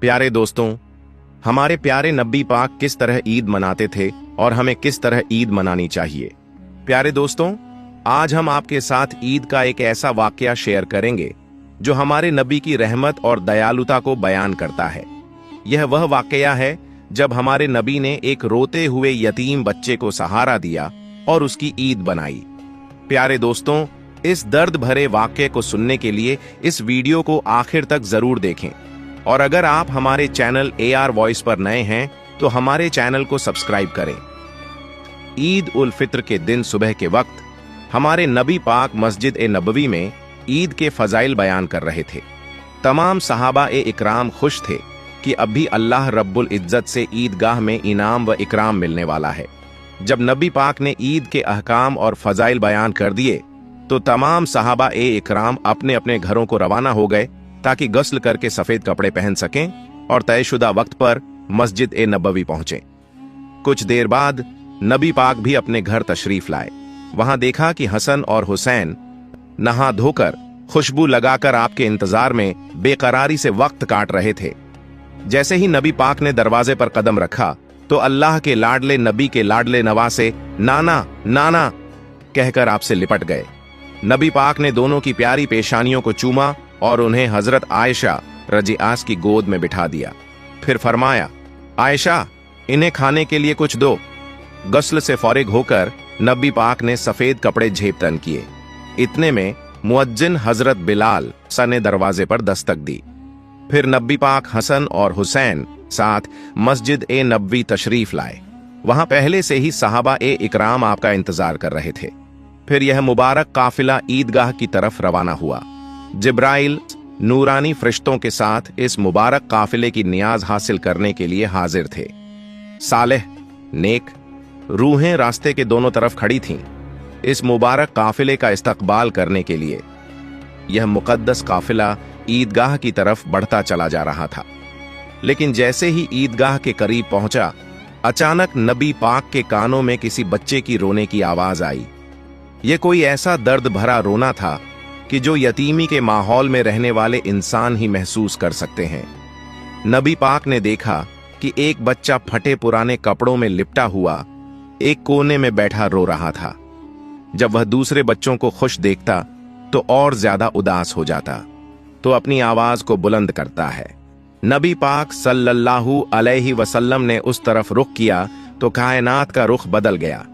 प्यारे दोस्तों, हमारे प्यारे नबी पाक किस तरह ईद मनाते थे और हमें किस तरह ईद मनानी चाहिए। प्यारे दोस्तों, आज हम आपके साथ ईद का एक ऐसा वाकया शेयर करेंगे जो हमारे नबी की रहमत और दयालुता को बयान करता है। यह वह वाकया है जब हमारे नबी ने एक रोते हुए यतीम बच्चे को सहारा दिया और उसकी ईद बनाई। प्यारे दोस्तों, इस दर्द भरे वाकये को सुनने के लिए इस वीडियो को आखिर तक जरूर देखें और अगर आप हमारे चैनल AR वॉइस पर नए हैं तो हमारे चैनल को सब्सक्राइब करें। ईद उल फित्र के दिन सुबह के वक्त हमारे नबी पाक मस्जिद ए नबवी में ईद के फजाइल बयान कर रहे थे। तमाम सहाबा ए इकराम खुश थे कि अब भी अल्लाह रब्बुल इज्जत से ईदगाह में इनाम व इकराम मिलने वाला है। जब नबी पाक ने ईद के अहकाम और फजाइल बयान कर दिए तो तमाम सहाबा ए इकराम अपने अपने घरों को रवाना हो गए ताकि गस्ल करके सफेद कपड़े पहन सकें और तयशुदा वक्त पर मस्जिद ए नबवी पहुंचे। कुछ देर बाद नबी पाक भी अपने घर तशरीफ लाए। वहां देखा कि हसन और हुसैन नहा धोकर खुशबू लगाकर आपके इंतजार में बेकरारी से वक्त काट रहे थे। जैसे ही नबी पाक ने दरवाजे पर कदम रखा तो अल्लाह के लाडले नबी के लाडले नवासे नाना नाना कहकर आपसे लिपट गए। नबी पाक ने दोनों की प्यारी पेशानियों को चूमा और उन्हें हजरत आयशा रज़ियास की गोद में बिठा दिया। फिर फरमाया, आयशा, इन्हें खाने के लिए कुछ दो। गस्ल से फौरिग होकर नबी पाक ने सफेद कपड़े झेप तन किए। इतने में मुअज्जिन हजरत बिलाल ने दरवाजे पर दस्तक दी। फिर नबी पाक हसन और हुसैन साथ मस्जिद ए नबवी तशरीफ लाए। वहां पहले से ही सहाबा ए इकराम आपका इंतजार कर रहे थे। फिर यह मुबारक काफिला ईदगाह की तरफ रवाना हुआ। जिब्राइल नूरानी फरिश्तों के साथ इस मुबारक काफिले की नियाज हासिल करने के लिए हाजिर थे। सालेह नेक रूहें रास्ते के दोनों तरफ खड़ी थीं इस मुबारक काफिले का इस्तकबाल करने के लिए। यह मुकद्दस काफिला ईदगाह की तरफ बढ़ता चला जा रहा था, लेकिन जैसे ही ईदगाह के करीब पहुंचा, अचानक नबी पाक के कानों में किसी बच्चे की रोने की आवाज आई। यह कोई ऐसा दर्द भरा रोना था कि जो यतीमी के माहौल में रहने वाले इंसान ही महसूस कर सकते हैं। नबी पाक ने देखा कि एक बच्चा फटे पुराने कपड़ों में लिपटा हुआ एक कोने में बैठा रो रहा था। जब वह दूसरे बच्चों को खुश देखता तो और ज्यादा उदास हो जाता, तो अपनी आवाज को बुलंद करता है। नबी पाक सल्लल्लाहु अलैहि वसल्लम ने उस तरफ रुख किया तो कायनात का रुख बदल गया।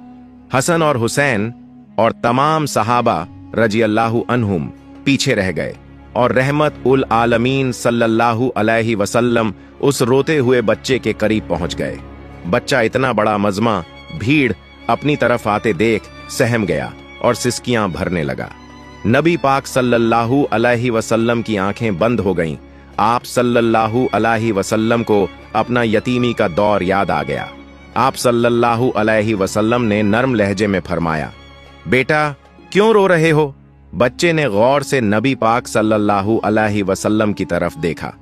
हसन और हुसैन और तमाम सहाबा रज़ियल्लाहु अन्हुम पीछे रह गए और रहमत उल आलमीन सल्लल्लाहु अलैहि वसल्लम उस रोते हुए बच्चे के करीब पहुंच गए। बच्चा इतना बड़ा मजमा भीड़ अपनी तरफ आते देख सहम गया और सिसकियां भरने लगा। नबी पाक सल्लल्लाहु अलैहि वसल्लम की आंखें बंद हो गईं। आप सल्लल्लाहु अलैहि वसल्लम को अपना यतीमी का दौर याद आ गया। आप सल्लल्लाहु अलैहि वसल्लम ने नर्म लहजे में फरमाया, बेटा क्यों रो रहे हो? बच्चे ने गौर से नबी पाक सल्लल्लाहु अलैहि वसल्लम की तरफ देखा।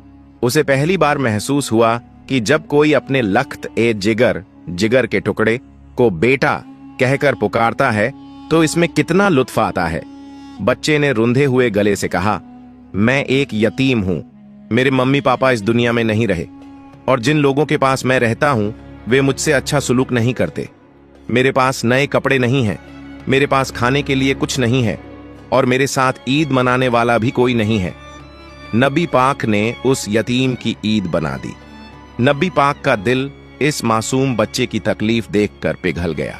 उसे पहली बार महसूस हुआ कि जब कोई अपने लख्त ए जिगर के टुकड़े को बेटा कहकर पुकारता है तो इसमें कितना लुत्फ आता है। बच्चे ने रुंधे हुए गले से कहा, मैं एक यतीम हूं, मेरे मम्मी पापा इस दुनिया में नहीं रहे और जिन लोगों के पास मैं रहता हूं वे मुझसे अच्छा सुलूक नहीं करते। मेरे पास नए कपड़े नहीं हैं, मेरे पास खाने के लिए कुछ नहीं है और मेरे साथ ईद मनाने वाला भी कोई नहीं है। नबी पाक ने उस यतीम की ईद बना दी। नबी पाक का दिल इस मासूम बच्चे की तकलीफ देखकर पिघल गया।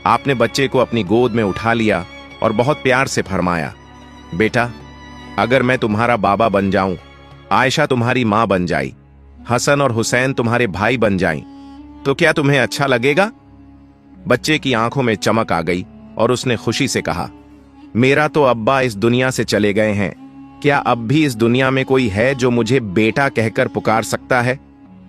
आपने बच्चे को अपनी गोद में उठा लिया और बहुत प्यार से फरमाया, बेटा, अगर मैं तुम्हारा बाबा बन जाऊं, आयशा तुम्हारी मां बन जाई, हसन और हुसैन तुम्हारे भाई बन जाएं, तो क्या तुम्हें अच्छा लगेगा? बच्चे की आंखों में चमक आ गई और उसने खुशी से कहा, मेरा तो अब्बा इस दुनिया से चले गए हैं, क्या अब भी इस दुनिया में कोई है जो मुझे बेटा कहकर पुकार सकता है?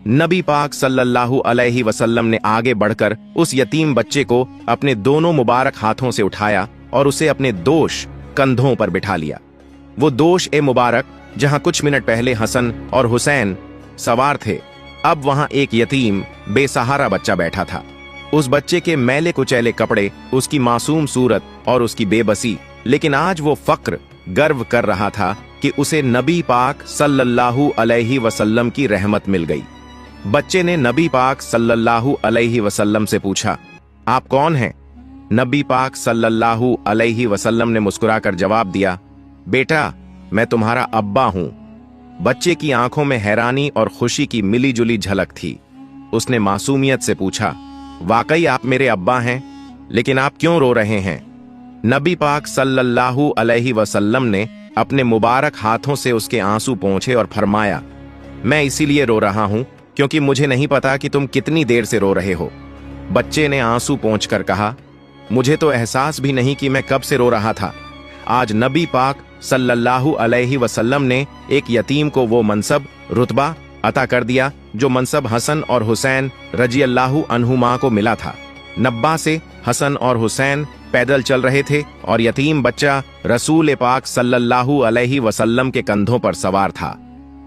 नबी पाक सल्लल्लाहु अलैहि वसल्लम ने आगे बढ़कर उस यतीम बच्चे को अपने दोनों मुबारक हाथों से उठाया और उसे अपने दोष कंधों पर बिठा लिया। वो दोष ए मुबारक जहां कुछ मिनट पहले हसन और हुसैन सवार थे, अब वहां एक यतीम बेसहारा बच्चा बैठा था। उस बच्चे के मैले कुचैले कपड़े, उसकी मासूम सूरत और उसकी बेबसी, लेकिन आज वो फक्र गर्व कर रहा था कि उसे नबी पाक सल्लल्लाहु अलैहि वसल्लम की रहमत मिल गई। बच्चे ने नबी पाक सल्लल्लाहु अलैहि वसल्लम से पूछा, आप कौन हैं? नबी पाक सल्लल्लाहु अलैहि वसल्लम ने मुस्कुराकर जवाब दिया, बेटा मैं तुम्हारा अब्बा हूं। बच्चे की आंखों में हैरानी और खुशी की मिली जुली झलक थी। उसने मासूमियत से पूछा, वाकई आप मेरे अब्बा हैं, लेकिन आप क्यों रो रहे हैं? नबी पाक सल्लल्लाहु अलैहि वसल्लम ने अपने मुबारक हाथों से उसके आंसू पोंछे और फरमाया, मैं इसीलिए रो रहा हूं क्योंकि मुझे नहीं पता कि तुम कितनी देर से रो रहे हो। बच्चे ने आंसू पोंछकर कहा, मुझे तो एहसास भी नहीं कि मैं कब से रो रहा था। आज नबी पाक सल्लल्लाहु अलैहि वसल्लम ने एक यतीम को वो मनसब रुतबा अता कर दिया जो मनसब हसन और हुसैन रजी अल्लाहु अन्हुमा को मिला था। नब्बा से हसन और हुसैन पैदल चल रहे थे और यतीम बच्चा रसूल पाक सल्लल्लाहु अलैहि वसल्लम के कंधों पर सवार था।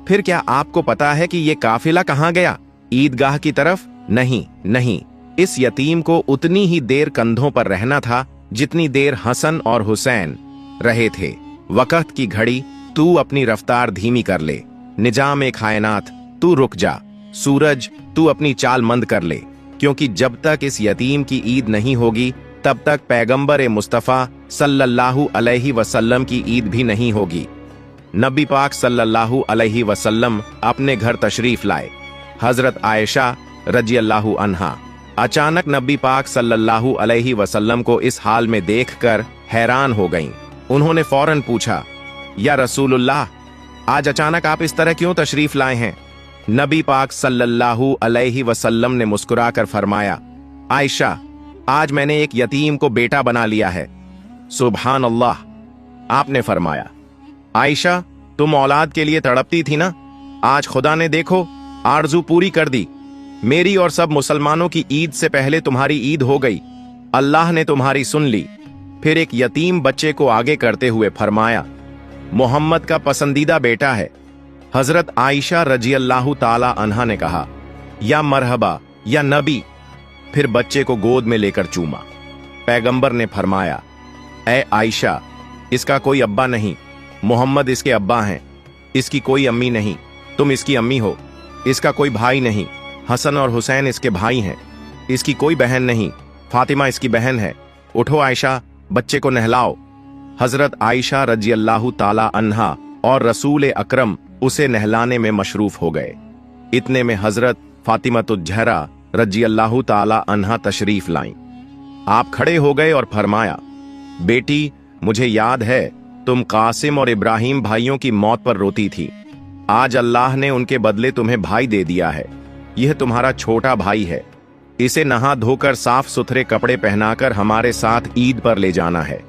फिर क्या आपको पता है कि ये काफिला कहाँ गया? ईदगाह की तरफ? नहीं, इस यतीम को उतनी ही देर कंधों पर रहना था जितनी देर हसन और हुसैन रहे थे। वक्त की घड़ी, तू अपनी रफ्तार धीमी कर ले। निजाम कायनात, तू रुक जा। सूरज, तू अपनी चाल मंद कर ले, क्योंकि जब तक इस यतीम की ईद नहीं होगी तब तक पैगंबर मुस्तफ़ा सल्लल्लाहु अलैहि वसल्लम की ईद भी नहीं होगी। नबी पाक सल्लल्लाहु अलैहि वसल्लम अपने घर तशरीफ लाए। हजरत आयशा रजी अल्लाहु अन्हा अचानक नबी पाक सल्लल्लाहु अलैहि वसल्लम को इस हाल में देखकर हैरान हो गईं। उन्होंने फौरन पूछा, या रसूलुल्लाह, आज अचानक आप इस तरह क्यों तशरीफ लाए हैं? नबी पाक सल्लल्लाहु अलैहि वसल्लम ने मुस्कुराकर फरमाया, आयशा, आज मैंने एक यतीम को बेटा बना लिया है। सुभान अल्लाह। आपने फरमाया, आयशा, तुम औलाद के लिए तड़पती थी ना, आज खुदा ने देखो आरजू पूरी कर दी। मेरी और सब मुसलमानों की ईद से पहले तुम्हारी ईद हो गई। अल्लाह ने तुम्हारी सुन ली। फिर एक यतीम बच्चे को आगे करते हुए फरमाया, मोहम्मद का पसंदीदा बेटा है। हजरत आयशा रजी अल्लाहु ताला अन्हा ने कहा, या मरहबा या नबी। फिर बच्चे को गोद में लेकर चूमा। पैगंबर ने फरमाया, ए आयशा, इसका कोई अब्बा नहीं, मोहम्मद इसके अब्बा हैं। इसकी कोई अम्मी नहीं, तुम इसकी अम्मी हो। इसका कोई भाई नहीं, हसन और हुसैन इसके भाई हैं। इसकी कोई बहन नहीं, फातिमा इसकी बहन है। उठो आयशा, बच्चे को नहलाओ। हजरत आयशा रजी अल्लाहु ताला अन्हा और रसूल अकरम उसे नहलाने में मशरूफ हो गए। इतने में हजरत फातिमतुज ज़हरा रजी अल्लाहु ताला अन्हा तशरीफ लाईं। आप खड़े हो गए और फरमाया, बेटी, मुझे याद है तुम कासिम और इब्राहिम भाइयों की मौत पर रोती थी। आज अल्लाह ने उनके बदले तुम्हें भाई दे दिया है। यह तुम्हारा छोटा भाई है। इसे नहा धोकर साफ सुथरे कपड़े पहनाकर हमारे साथ ईद पर ले जाना है।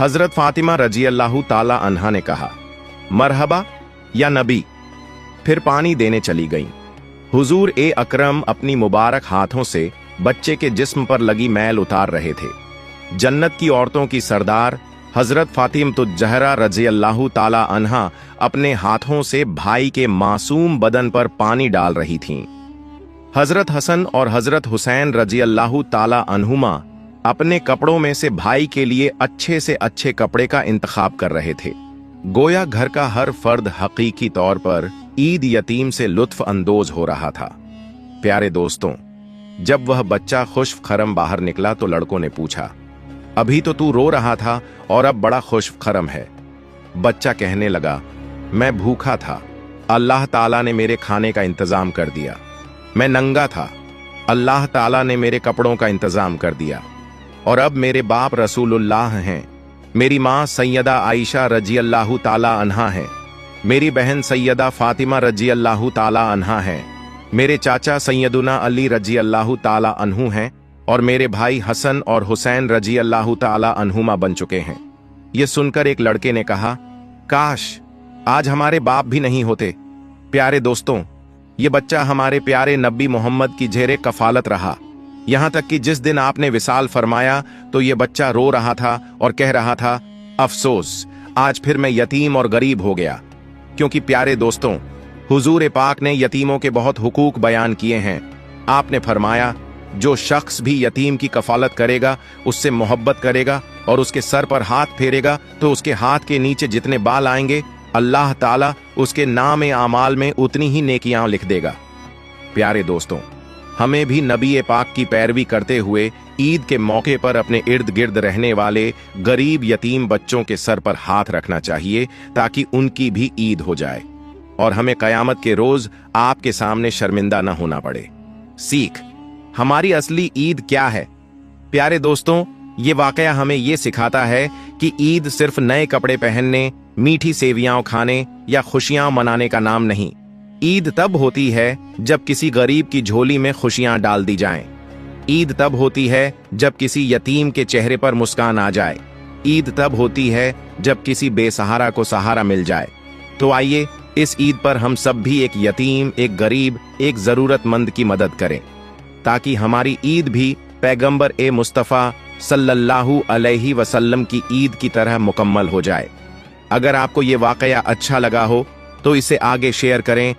हजरत फातिमा रजी अल्लाहु ताला अन्हा ने कहा, मरहबा या नबी। फिर पानी देने चली गईं। हुजूर ए अकरम अपनी मुबारक हाथों से बच्चे के जिस्म पर लगी मैल उतार रहे थे। जन्नत की औरतों की सरदार हजरत फातिमतुज ज़हरा रजी अल्लाहु ताला अन्हा अपने हाथों से भाई के मासूम बदन पर पानी डाल रही थीं। हजरत हसन और हजरत हुसैन रजी अल्लाहु ताला अन्हुमा अपने कपड़ों में से भाई के लिए अच्छे से अच्छे कपड़े का इंतखाब कर रहे थे। गोया घर का हर फर्द हकीकी तौर पर ईद यतीम से लुत्फ अंदोज हो रहा था। प्यारे दोस्तों, जब वह बच्चा खुश खरम बाहर निकला तो लड़कों ने पूछा, अभी तो तू रो रहा था और अब बड़ा खुश खरम है। बच्चा कहने लगा, मैं भूखा था, अल्लाह ताला ने मेरे खाने का इंतजाम कर दिया। मैं नंगा था, अल्लाह ताला ने मेरे कपड़ों का इंतजाम कर दिया। और अब मेरे बाप रसूलुल्लाह हैं। मेरी माँ सैयदा आयशा रजी अल्लाहु ताला अन्हा है। मेरी बहन सैयदा फातिमा रजी अल्लाहु ताला अन्हा है। मेरे चाचा सैयदुना अली रजी अल्लाहु ताला अन्हु हैं और मेरे भाई हसन और हुसैन रजी अल्लाहु ताला अन्हुमा बन चुके हैं। ये सुनकर एक लड़के ने कहा, काश आज हमारे बाप भी नहीं होते। प्यारे दोस्तों, ये बच्चा हमारे प्यारे नबी मोहम्मद की जेरे कफालत रहा। यहां तक कि जिस दिन आपने विसाल फरमाया तो ये बच्चा रो रहा था और कह रहा था, अफसोस, आज फिर मैं यतीम और गरीब हो गया। क्योंकि प्यारे दोस्तों, हुजूर पाक ने यतीमों के बहुत हुकूक बयान किए हैं। आपने फरमाया, जो शख्स भी यतीम की कफालत करेगा, उससे मोहब्बत करेगा और उसके सर पर हाथ फेरेगा तो उसके हाथ के नीचे जितने बाल आएंगे अल्लाह ताला उसके नाम आमाल में उतनी ही नेकियां लिख देगा। प्यारे दोस्तों, हमें भी नबी पाक की पैरवी करते हुए ईद के मौके पर अपने इर्द गिर्द रहने वाले गरीब यतीम बच्चों के सर पर हाथ रखना चाहिए ताकि उनकी भी ईद हो जाए और हमें कयामत के रोज आपके सामने शर्मिंदा न होना पड़े। सीख, हमारी असली ईद क्या है? प्यारे दोस्तों, ये वाकया हमें ये सिखाता है कि ईद सिर्फ नए कपड़े पहनने, मीठी सेवियां खाने या खुशियां मनाने का नाम नहीं। ईद तब होती है जब किसी गरीब की झोली में खुशियां डाल दी जाएं। ईद तब होती है जब किसी यतीम के चेहरे पर मुस्कान आ जाए। ईद तब होती है जब किसी बेसहारा को सहारा मिल जाए। तो आइए इस ईद पर हम सब भी एक यतीम, एक गरीब, एक जरूरतमंद की मदद करें ताकि हमारी ईद भी पैगंबर मुस्तफ़ा सल्लल्लाहु अलैहि वसल्लम की ईद की तरह मुकम्मल हो जाए। अगर आपको ये वाकया अच्छा लगा हो तो इसे आगे शेयर करें